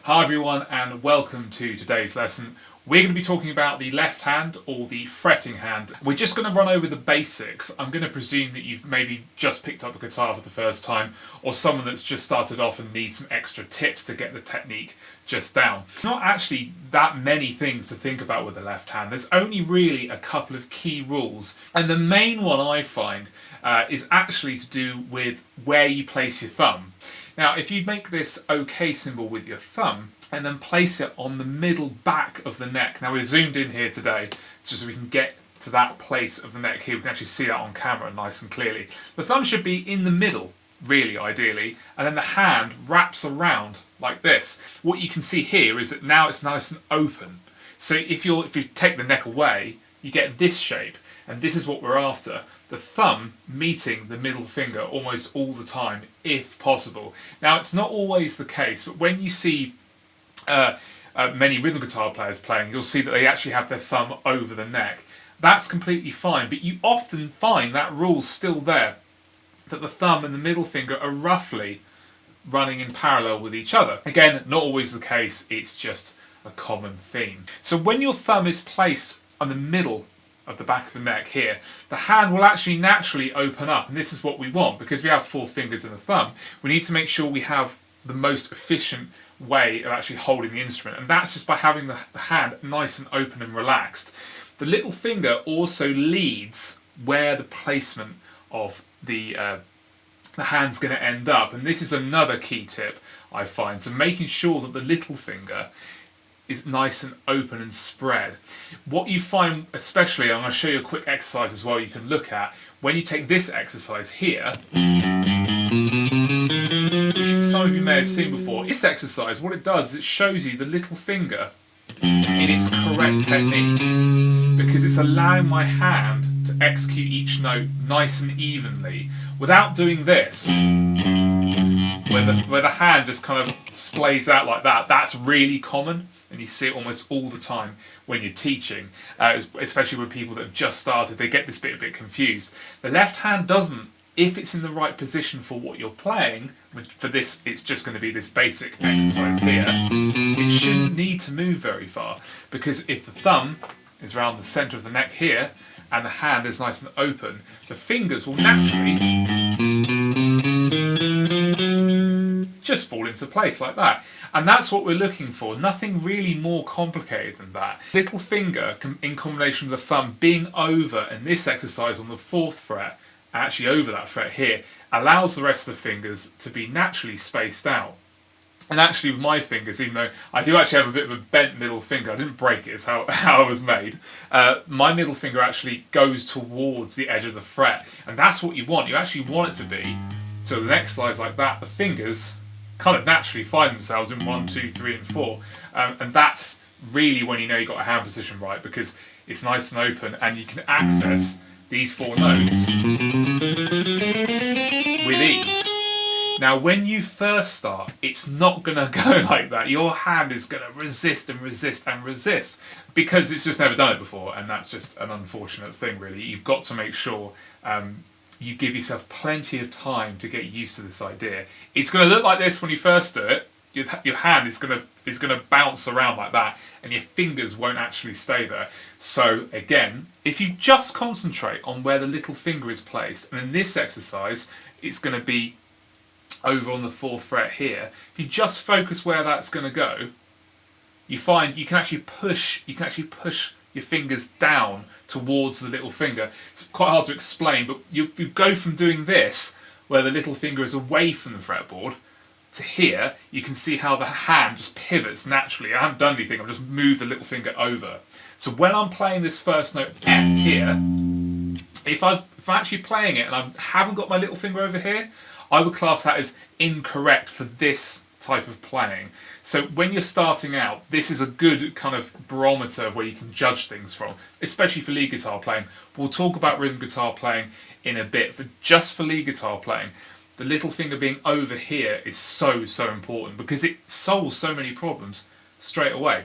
Hi everyone and welcome to today's lesson. We're going to be talking about the left hand or the fretting hand. We're just going to run over the basics. I'm going to presume that you've maybe just picked up a guitar for the first time, or someone that's just started off and needs some extra tips to get the technique just down. Not actually that many things to think about with the left hand. There's only really a couple of key rules, and the main one I find is actually to do with where you place your thumb. Now, if you make this OK symbol with your thumb and then place it on the middle back of the neck. Now, we're zoomed in here today just so we can get to that place of the neck here. We can actually see that on camera nice and clearly. The thumb should be in the middle, really, ideally, and then the hand wraps around like this. What you can see here is that now it's nice and open. So if you take the neck away, you get this shape, and this is what we're after. The thumb meeting the middle finger almost all the time, if possible. Now, it's not always the case, but when you see many rhythm guitar players playing, you'll see that they actually have their thumb over the neck. That's completely fine, but you often find that rule still there, that the thumb and the middle finger are roughly running in parallel with each other. Again, not always the case, it's just a common theme. So when your thumb is placed on the middle of the back of the neck here, the hand will actually naturally open up, and this is what we want. Because we have 4 fingers and a thumb, we need to make sure we have the most efficient way of actually holding the instrument, and that's just by having the hand nice and open and relaxed. The little finger also leads where the placement of the hand's going to end up, and this is another key tip I find. So making sure that the little finger is nice and open and spread. What you find, especially, I'm going to show you a quick exercise as well you can look at, when you take this exercise here, which some of you may have seen before. This exercise, what it does is it shows you the little finger in its correct technique, because it's allowing my hand to execute each note nice and evenly without doing this, where the hand just kind of splays out like that. That's really common, and you see it almost all the time when you're teaching, especially with people that have just started. They get this bit a bit confused. The left hand doesn't. If it's in the right position for what you're playing, for this it's just going to be this basic exercise here, it shouldn't need to move very far, because if the thumb is around the centre of the neck here and the hand is nice and open, the fingers will naturally just fall into place like that. And that's what we're looking for. Nothing really more complicated than that. Little finger in combination with the thumb being over in this exercise on the 4th fret, actually over that fret here, allows the rest of the fingers to be naturally spaced out. And actually with my fingers, even though I do actually have a bit of a bent middle finger, I didn't break it, it's how I was made, my middle finger actually goes towards the edge of the fret, and that's what you want. You actually want it to be, so the next exercise like that, the fingers kind of naturally find themselves in 1, 2, 3 and 4, and that's really when you know you've got a hand position right, because it's nice and open and you can access these 4 notes with ease. Now, when you first start, it's not going to go like that. Your hand is going to resist and resist and resist, because it's just never done it before, and that's just an unfortunate thing, really. You've got to make sure you give yourself plenty of time to get used to this idea. It's going to look like this when you first do it. Your hand is going to bounce around like that, and your fingers won't actually stay there. So again, if you just concentrate on where the little finger is placed, and in this exercise it's going to be over on the 4th fret here, if you just focus where that's going to go, you find you can actually push your fingers down towards the little finger. It's quite hard to explain, but you go from doing this, where the little finger is away from the fretboard, to here. You can see how the hand just pivots naturally. I haven't done anything, I've just moved the little finger over. So when I'm playing this first note F here, if I'm actually playing it and I haven't got my little finger over here, I would class that as incorrect for this type of playing. So when you're starting out, this is a good kind of barometer where you can judge things from, especially for lead guitar playing. We'll talk about rhythm guitar playing in a bit, but just for lead guitar playing, the little finger being over here is so important, because it solves so many problems straight away.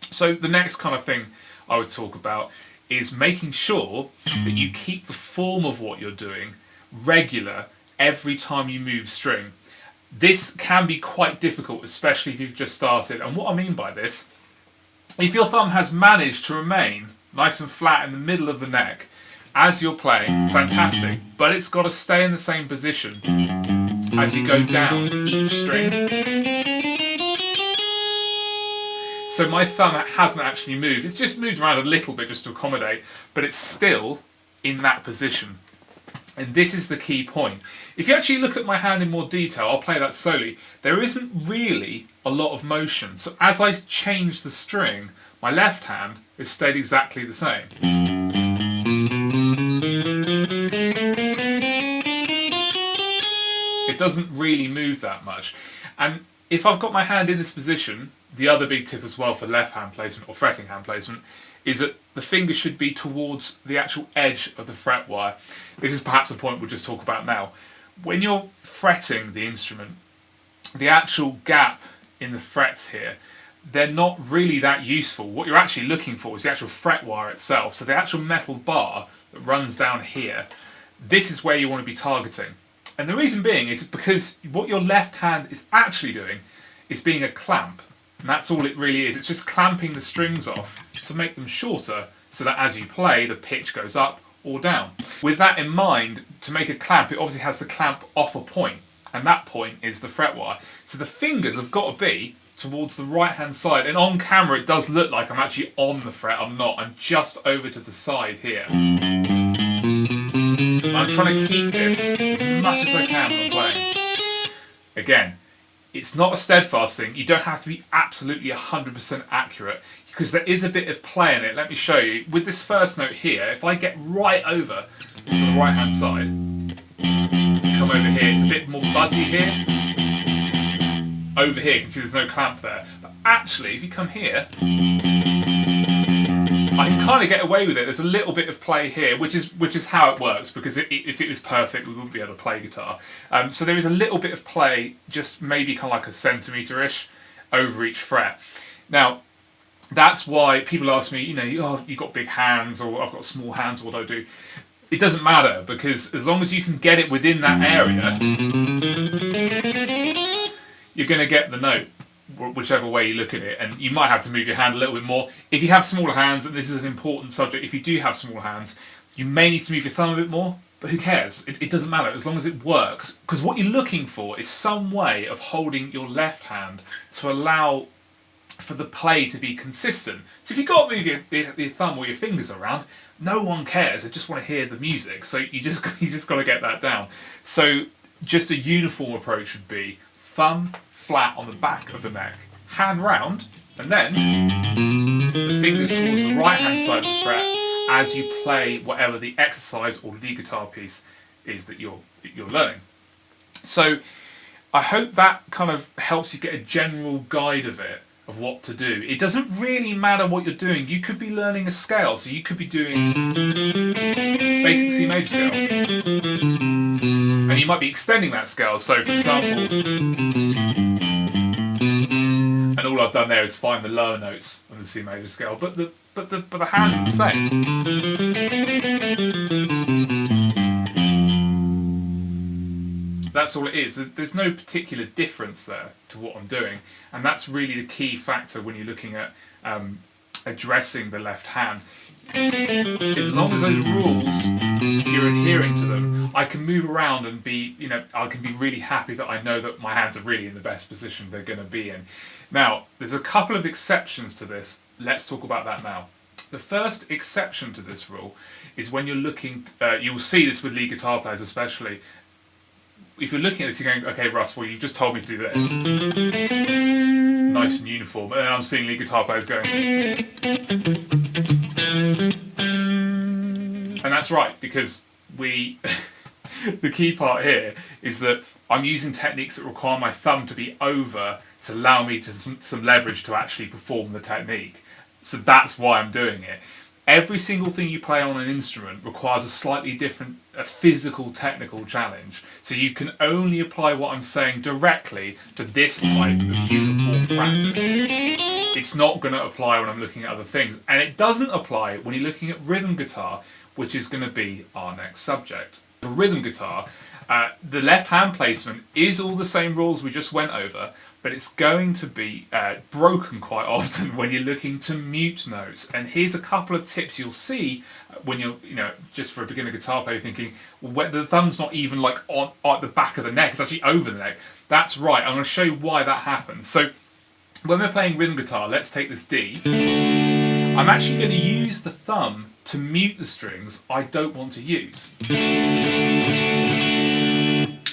So the next kind of thing I would talk about is making sure that you keep the form of what you're doing regular every time you move string. This can be quite difficult, especially if you've just started. And what I mean by this, if your thumb has managed to remain nice and flat in the middle of the neck as you're playing, fantastic. But it's got to stay in the same position as you go down each string. So my thumb hasn't actually moved. It's just moved around a little bit just to accommodate, but it's still in that position. And this is the key point. If you actually look at my hand in more detail, I'll play that slowly, there isn't really a lot of motion. So as I change the string, my left hand has stayed exactly the same. It doesn't really move that much. And if I've got my hand in this position, the other big tip as well for left hand placement or fretting hand placement is that the finger should be towards the actual edge of the fret wire. This is perhaps the point we'll just talk about now. When you're fretting the instrument, the actual gap in the frets here, they're not really that useful. What you're actually looking for is the actual fret wire itself. So the actual metal bar that runs down here, this is where you want to be targeting. And the reason being is because what your left hand is actually doing is being a clamp. And that's all it really is. It's just clamping the strings off to make them shorter so that as you play, the pitch goes up or down. With that in mind, to make a clamp, it obviously has to clamp off a point. And that point is the fret wire. So the fingers have got to be towards the right hand side. And on camera, it does look like I'm actually on the fret. I'm not. I'm just over to the side here. I'm trying to keep this as much as I can when I'm playing. Again, it's not a steadfast thing. You don't have to be absolutely 100% accurate because there is a bit of play in it. Let me show you. With this first note here, if I get right over to the right hand side, come over here, it's a bit more buzzy here. Over here, you can see there's no clamp there. But actually, if you come here, I can kind of get away with it. There's a little bit of play here, which is how it works, because if it was perfect, we wouldn't be able to play guitar. So there is a little bit of play, just maybe kind of like a centimetre-ish over each fret. Now, that's why people ask me, oh, you've got big hands, or I've got small hands, what do I do? It doesn't matter, because as long as you can get it within that area, you're going to get the note, whichever way you look at it. And you might have to move your hand a little bit more. If you have smaller hands, and this is an important subject, if you do have small hands, you may need to move your thumb a bit more, but who cares? It doesn't matter, as long as it works. Because what you're looking for is some way of holding your left hand to allow for the play to be consistent. So if you've got to move your thumb or your fingers around, no one cares. They just want to hear the music. So you just got to get that down. So just a uniform approach would be thumb flat on the back of the neck, hand round, and then the fingers towards the right hand side of the fret as you play whatever the exercise or lead guitar piece is that you're learning. So I hope that kind of helps you get a general guide of it, of what to do. It doesn't really matter what you're doing. You could be learning a scale, so you could be doing basic C major scale, and you might be extending that scale. So for example, and all I've done there is find the lower notes on the C major scale, but the hands are the same. That's all it is. There's no particular difference there to what I'm doing, and that's really the key factor when you're looking at addressing the left hand. As long as those rules, you're adhering to them, I can move around and I can be really happy that I know that my hands are really in the best position they're going to be in. Now, there's a couple of exceptions to this. Let's talk about that now. The first exception to this rule is when you're looking, you'll see this with lead guitar players especially. If you're looking at this, you're going, okay, Russ, well, you've just told me to do this. Nice and uniform. And then I'm seeing lead guitar players going. And that's right, because the key part here is that I'm using techniques that require my thumb to be over to allow me some leverage to actually perform the technique. So that's why I'm doing it. Every single thing you play on an instrument requires a slightly different physical, technical challenge. So you can only apply what I'm saying directly to this type of uniform practice. It's not going to apply when I'm looking at other things. And it doesn't apply when you're looking at rhythm guitar, which is going to be our next subject. For rhythm guitar, The left hand placement is all the same rules we just went over, but it's going to be broken quite often when you're looking to mute notes. And here's a couple of tips you'll see when you're, just for a beginner guitar player thinking, well, the thumb's not even like on at the back of the neck, it's actually over the neck. That's right, I'm going to show you why that happens. So when we're playing rhythm guitar, let's take this D. I'm actually going to use the thumb to mute the strings I don't want to use.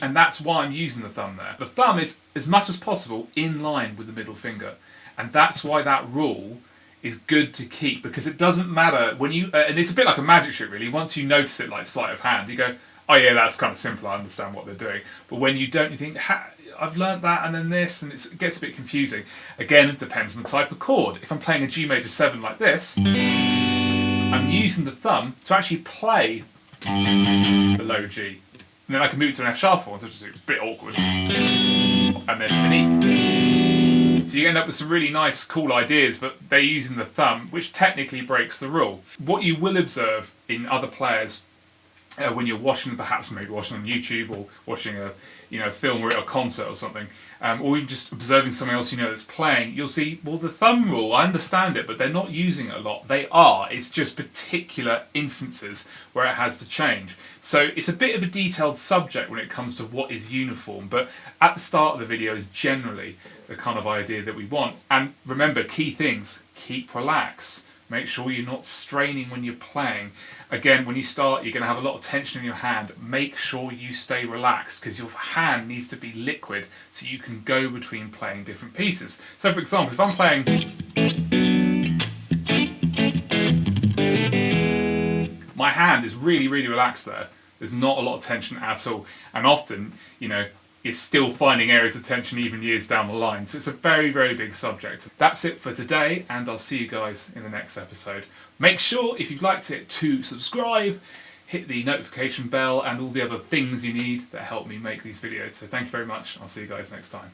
And that's why I'm using the thumb there. The thumb is, as much as possible, in line with the middle finger. And that's why that rule is good to keep, because it doesn't matter when you, and it's a bit like a magic trick really, once you notice it like sleight of hand, you go, oh yeah, that's kind of simple, I understand what they're doing. But when you don't, you think, I've learnt that and then this, and it gets a bit confusing. Again, it depends on the type of chord. If I'm playing a G major 7 like this, I'm using the thumb to actually play the low G. And then I can move it to an F sharp one, which is a bit awkward. And then an E. So you end up with some really nice, cool ideas, but they're using the thumb, which technically breaks the rule. What you will observe in other players when you're watching, perhaps maybe watching on YouTube or watching a film or a concert or something, or even just observing someone else that's playing, you'll see, well, the thumb rule, I understand it, but they're not using it a lot. They are. It's just particular instances where it has to change. So it's a bit of a detailed subject when it comes to what is uniform, but at the start of the video is generally the kind of idea that we want. And remember, key things, keep relaxed. Make sure you're not straining when you're playing. Again, when you start, you're going to have a lot of tension in your hand. Make sure you stay relaxed, because your hand needs to be liquid so you can go between playing different pieces. So for example, if I'm playing, my hand is really, really relaxed there. There's not a lot of tension at all. And often, you're still finding areas of tension even years down the line. So it's a very, very big subject. That's it for today, and I'll see you guys in the next episode. Make sure, if you've liked it, to subscribe, hit the notification bell, and all the other things you need that help me make these videos. So thank you very much. I'll see you guys next time.